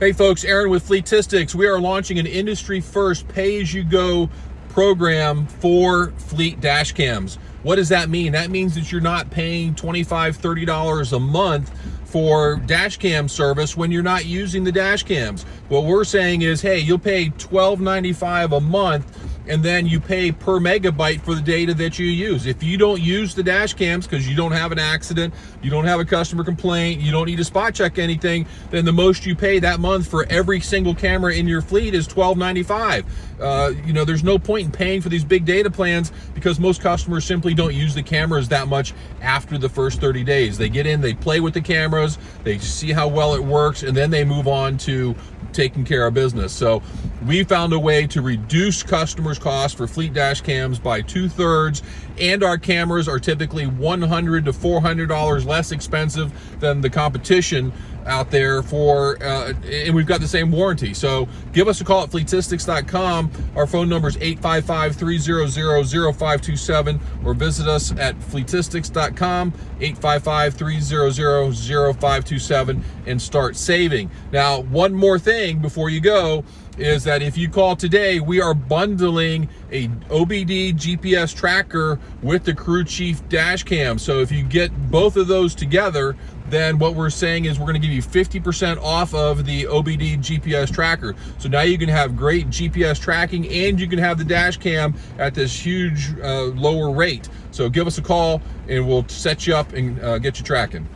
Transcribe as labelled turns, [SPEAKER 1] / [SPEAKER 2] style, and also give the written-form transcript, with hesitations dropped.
[SPEAKER 1] Hey folks, Aaron with Fleetistics. We are launching an industry-first pay-as-you-go program for fleet dash cams. What does that mean? That means that you're not paying $25, $30 a month for dash cam service when you're not using the dash cams. What we're saying is, hey, you'll pay $12.95 a month, and then you pay per megabyte for the data that you use. If you don't use the dash cams because you don't have an accident, you don't have a customer complaint, you don't need to spot check anything, then the most you pay that month for every single camera in your fleet is $12.95. There's no point in paying for these big data plans because most customers simply don't use the cameras that much after the first 30 days. They get in, they play with the cameras, they see how well it works, and then they move on to taking care of business. So we found a way to reduce customers' costs for fleet dash cams by 2/3, and our cameras are typically $100 to $400 less expensive than the competition out there and we've got the same warranty. So give us a call at fleetistics.com. Our phone number is 855-300-0527, or visit us at fleetistics.com, 855-300-0527, and start saving. Now, one more thing before you go is that if you call today, we are bundling a OBD GPS tracker with the Crew Chief dash cam. So if you get both of those together, then what we're saying is we're going to give you 50% off of the OBD GPS tracker. So now you can have great GPS tracking and you can have the dash cam at this huge lower rate. So give us a call and we'll set you up and get you tracking.